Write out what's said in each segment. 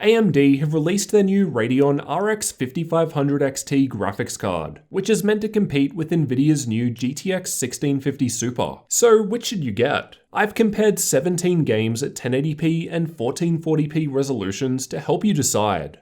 AMD have released their new Radeon RX 5500 XT graphics card, which is meant to compete with Nvidia's new GTX 1650 Super. So which should you get? I've compared 17 games at 1080p and 1440p resolutions to help you decide.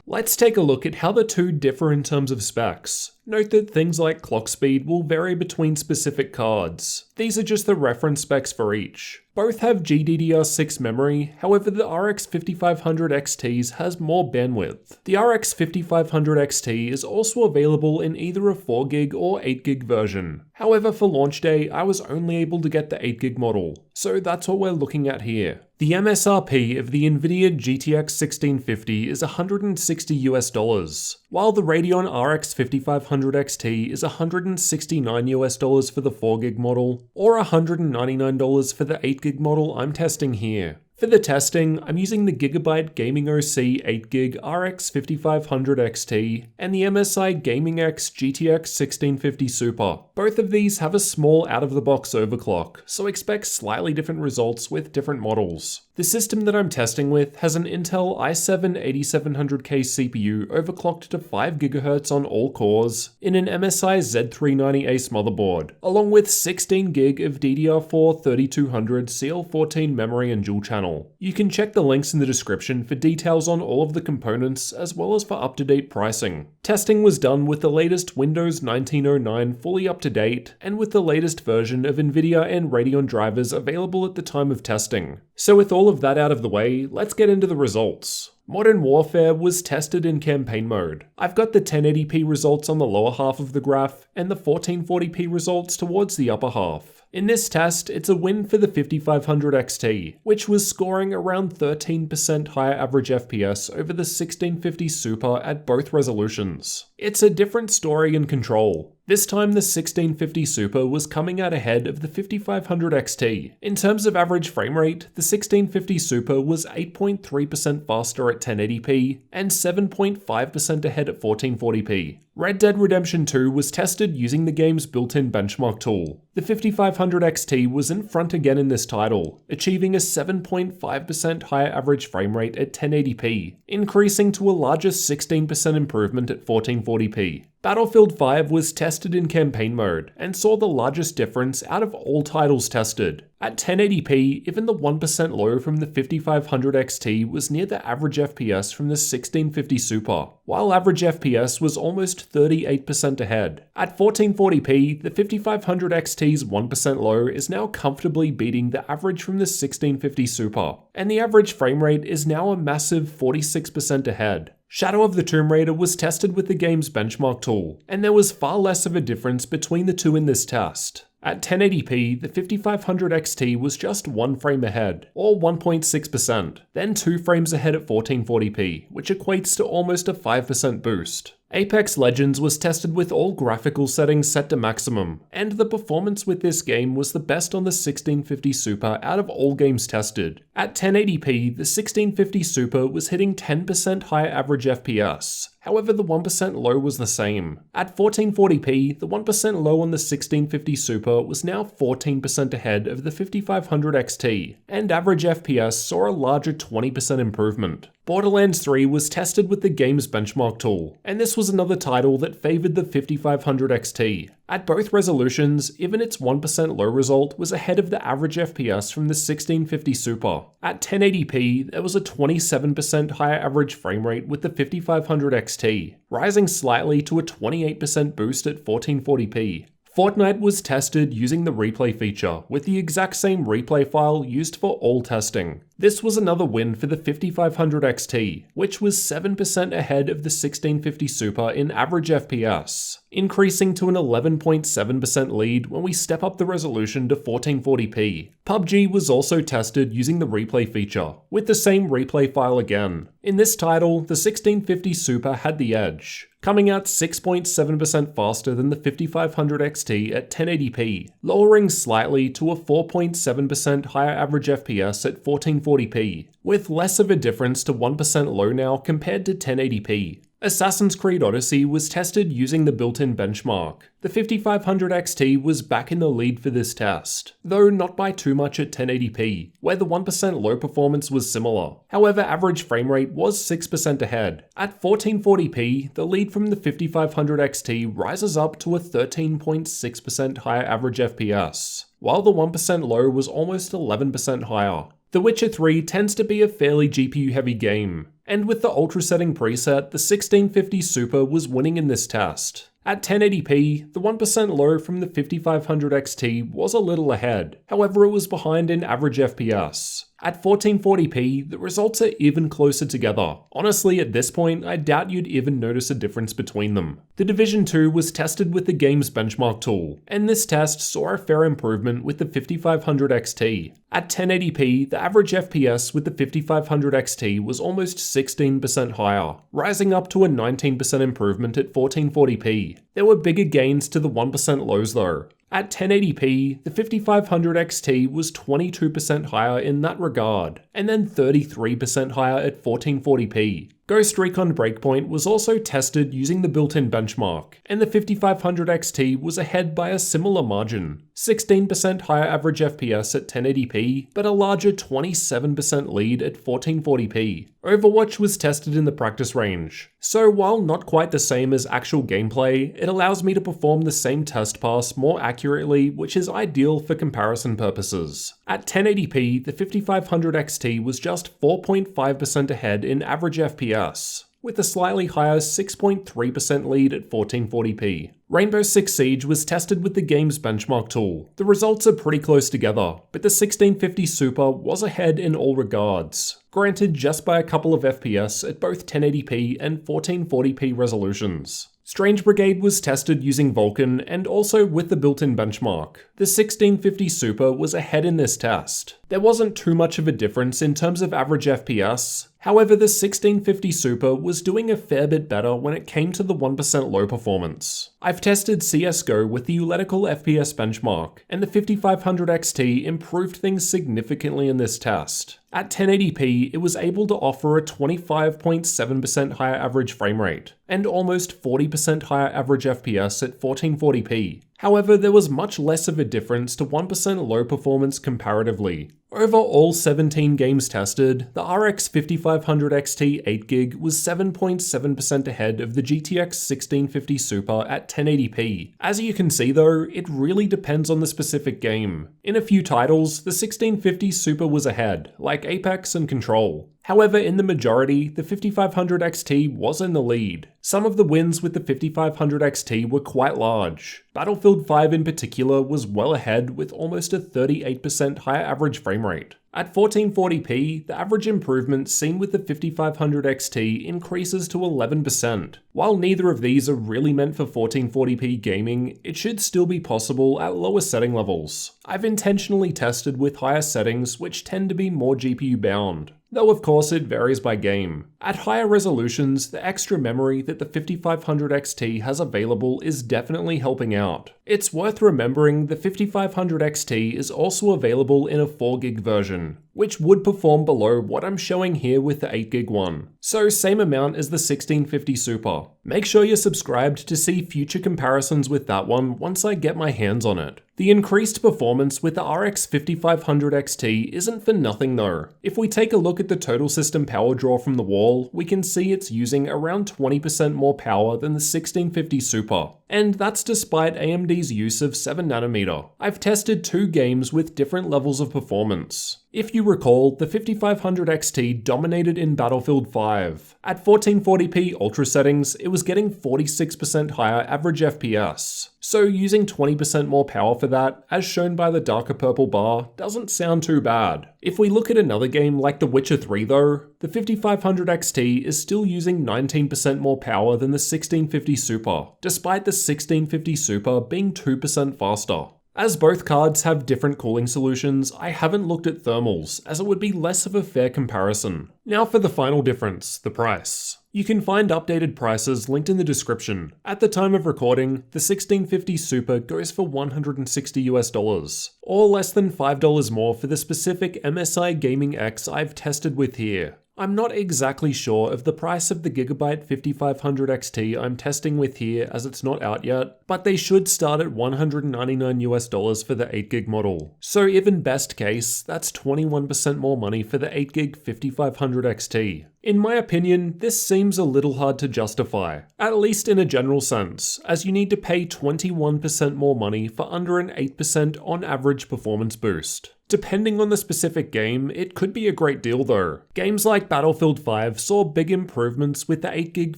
Let's take a look at how the two differ in terms of specs. Note that things like clock speed will vary between specific cards. These are just the reference specs for each. Both have GDDR6 memory, however the RX 5500 XT's has more bandwidth. The RX 5500 XT is also available in either a 4GB or 8GB version. However, for launch day, I was only able to get the 8GB model, so that's what we're looking at here. The MSRP of the Nvidia GTX 1650 is $160 while the Radeon RX 5500 XT is $169 for the 4GB model, or $199 for the 8GB model I'm testing here. For the testing, I'm using the Gigabyte Gaming OC 8GB RX 5500 XT and the MSI Gaming X GTX 1650 Super. Both of these have a small out-of-the-box overclock, so expect slightly different results with different models. The system that I'm testing with has an Intel i7-8700K CPU overclocked to 5GHz on all cores in an MSI Z390 Ace motherboard, along with 16GB of DDR4 3200 CL14 memory and dual channel. You can check the links in the description for details on all of the components as well as for up-to-date pricing. Testing was done with the latest Windows 1909 fully up-to-date and with the latest version of Nvidia and Radeon drivers available at the time of testing. So with all of that out of the way, let's get into the results. Modern Warfare was tested in campaign mode. I've got the 1080p results on the lower half of the graph and the 1440p results towards the upper half. In this test, it's a win for the 5500 XT, which was scoring around 13% higher average FPS over the 1650 Super at both resolutions. It's a different story in control. This time the 1650 Super was coming out ahead of the 5500 XT. In terms of average frame rate, the 1650 Super was 8.3% faster at 1080p and 7.5% ahead at 1440p. Red Dead Redemption 2 was tested using the game's built-in benchmark tool. The 5500 XT was in front again in this title, achieving a 7.5% higher average frame rate at 1080p, increasing to a larger 16% improvement at 1440p. Battlefield 5 was tested in campaign mode and saw the largest difference out of all titles tested. At 1080p, even the 1% low from the 5500 XT was near the average FPS from the 1650 Super, while average FPS was almost 38% ahead. At 1440p, the 5500 XT's 1% low is now comfortably beating the average from the 1650 Super, and the average frame rate is now a massive 46% ahead. Shadow of the Tomb Raider was tested with the game's benchmark tool, and there was far less of a difference between the two in this test. At 1080p, the 5500 XT was just 1 frame ahead, or 1.6%, then 2 frames ahead at 1440p, which equates to almost a 5% boost. Apex Legends was tested with all graphical settings set to maximum, and the performance with this game was the best on the 1650 Super out of all games tested. At 1080p, the 1650 Super was hitting 10% higher average FPS. However, the 1% low was the same. At 1440p, the 1% low on the 1650 Super was now 14% ahead of the 5500 XT, and average FPS saw a larger 20% improvement. Borderlands 3 was tested with the game's benchmark tool, and this was another title that favored the 5500 XT. At both resolutions, even its 1% low result was ahead of the average FPS from the 1650 Super. At 1080p, there was a 27% higher average frame rate with the 5500 XT, rising slightly to a 28% boost at 1440p. Fortnite was tested using the replay feature, with the exact same replay file used for all testing. This was another win for the 5500 XT, which was 7% ahead of the 1650 Super in average FPS, increasing to an 11.7% lead when we step up the resolution to 1440p. PUBG was also tested using the replay feature, with the same replay file again. In this title, the 1650 Super had the edge, coming out 6.7% faster than the 5500 XT at 1080p, lowering slightly to a 4.7% higher average FPS at 1440p, with less of a difference to 1% low now compared to 1080p. Assassin's Creed Odyssey was tested using the built-in benchmark. The 5500 XT was back in the lead for this test, though not by too much at 1080p, where the 1% low performance was similar. However, average frame rate was 6% ahead. At 1440p, the lead from the 5500 XT rises up to a 13.6% higher average FPS, while the 1% low was almost 11% higher. The Witcher 3 tends to be a fairly GPU-heavy game, and with the ultra setting preset, the 1650 Super was winning in this test. At 1080p, the 1% low from the 5500 XT was a little ahead, however it was behind in average FPS. At 1440p, the results are even closer together. Honestly, at this point, I doubt you'd even notice a difference between them. The Division 2 was tested with the game's benchmark tool, and this test saw a fair improvement with the 5500 XT. At 1080p, the average FPS with the 5500 XT was almost 16% higher, rising up to a 19% improvement at 1440p. There were bigger gains to the 1% lows though. At 1080p, the 5500 XT was 22% higher in that regard, and then 33% higher at 1440p. Ghost Recon Breakpoint was also tested using the built-in benchmark, and the 5500 XT was ahead by a similar margin. 16% higher average FPS at 1080p, but a larger 27% lead at 1440p. Overwatch was tested in the practice range, so while not quite the same as actual gameplay, it allows me to perform the same test pass more accurately, which is ideal for comparison purposes. At 1080p, the 5500 XT was just 4.5% ahead in average FPS, with a slightly higher 6.3% lead at 1440p. Rainbow Six Siege was tested with the game's benchmark tool. The results are pretty close together, but the 1650 Super was ahead in all regards, granted just by a couple of FPS at both 1080p and 1440p resolutions. Strange Brigade was tested using Vulkan and also with the built-in benchmark. The 1650 Super was ahead in this test. There wasn't too much of a difference in terms of average FPS, however the 1650 Super was doing a fair bit better when it came to the 1% low performance. I've tested CSGO with the Uletical FPS benchmark, and the 5500 XT improved things significantly in this test. At 1080p, it was able to offer a 25.7% higher average frame rate, and almost 40% higher average FPS at 1440p. However, there was much less of a difference to 1% low performance comparatively. Over all 17 games tested, the RX 5500 XT 8GB was 7.7% ahead of the GTX 1650 Super at 1080p. As you can see though, it really depends on the specific game. In a few titles, the 1650 Super was ahead, like Apex and Control. However, in the majority, the 5500 XT was in the lead. Some of the wins with the 5500 XT were quite large. Battlefield 5 in particular was well ahead with almost a 38% higher average frame rate. At 1440p, the average improvement seen with the 5500 XT increases to 11%. While neither of these are really meant for 1440p gaming, it should still be possible at lower setting levels. I've intentionally tested with higher settings which tend to be more GPU bound, though of course it varies by game. At higher resolutions, the extra memory that the 5500 XT has available is definitely helping out. It's worth remembering the 5500 XT is also available in a 4GB version, which would perform below what I'm showing here with the 8GB one. So same amount as the 1650 Super. Make sure you're subscribed to see future comparisons with that one once I get my hands on it. The increased performance with the RX 5500 XT isn't for nothing though. If we take a look at the total system power draw from the wall, we can see it's using around 20% more power than the 1650 Super. And that's despite AMD's use of 7nm. I've tested two games with different levels of performance. If you recall, the 5500 XT dominated in Battlefield 5. At 1440p ultra settings, it was getting 46% higher average FPS. So using 20% more power for that, as shown by the darker purple bar, doesn't sound too bad. If we look at another game like The Witcher 3 though, the 5500 XT is still using 19% more power than the 1650 Super, despite the 1650 Super being 2% faster. As both cards have different cooling solutions, I haven't looked at thermals, as it would be less of a fair comparison. Now for the final difference, the price. You can find updated prices linked in the description. At the time of recording, the 1650 Super goes for $160 or less than $5 more for the specific MSI Gaming X I've tested with here. I'm not exactly sure of the price of the Gigabyte 5500 XT I'm testing with here as it's not out yet, but they should start at $199 for the 8GB model. So even best case, that's 21% more money for the 8GB 5500 XT. In my opinion, this seems a little hard to justify, at least in a general sense, as you need to pay 21% more money for under an 8% on average performance boost. Depending on the specific game, it could be a great deal though. Games like Battlefield 5 saw big improvements with the 8GB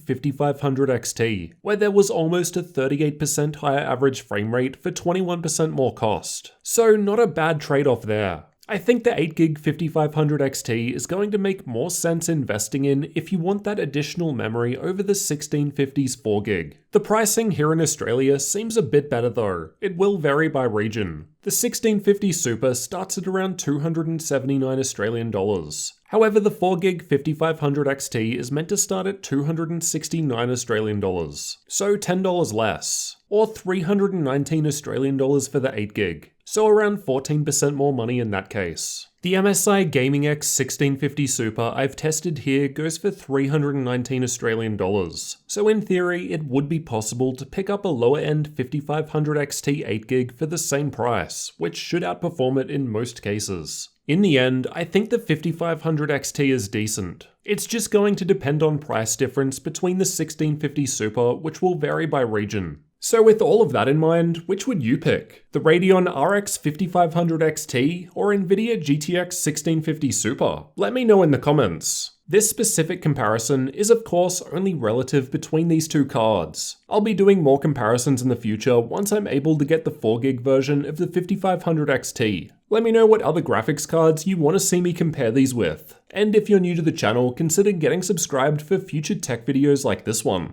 5500 XT, where there was almost a 38% higher average frame rate for 21% more cost. So not a bad trade-off there. I think the 8GB 5500 XT is going to make more sense investing in if you want that additional memory over the 1650's 4GB. The pricing here in Australia seems a bit better though. It will vary by region. The 1650 Super starts at around 279 Australian dollars. However, the 4GB 5500 XT is meant to start at 269 Australian dollars, so $10 less, or 319 Australian dollars for the 8GB, so around 14% more money in that case. The MSI Gaming X 1650 Super I've tested here goes for 319 Australian dollars, so in theory it would be possible to pick up a lower end 5500 XT 8GB for the same price, which should outperform it in most cases. In the end, I think the 5500 XT is decent. It's just going to depend on price difference between the 1650 Super, which will vary by region. So with all of that in mind, which would you pick? The Radeon RX 5500 XT or Nvidia GTX 1650 Super? Let me know in the comments. This specific comparison is of course only relative between these two cards. I'll be doing more comparisons in the future once I'm able to get the 4GB version of the 5500 XT. Let me know what other graphics cards you want to see me compare these with. And if you're new to the channel, consider getting subscribed for future tech videos like this one.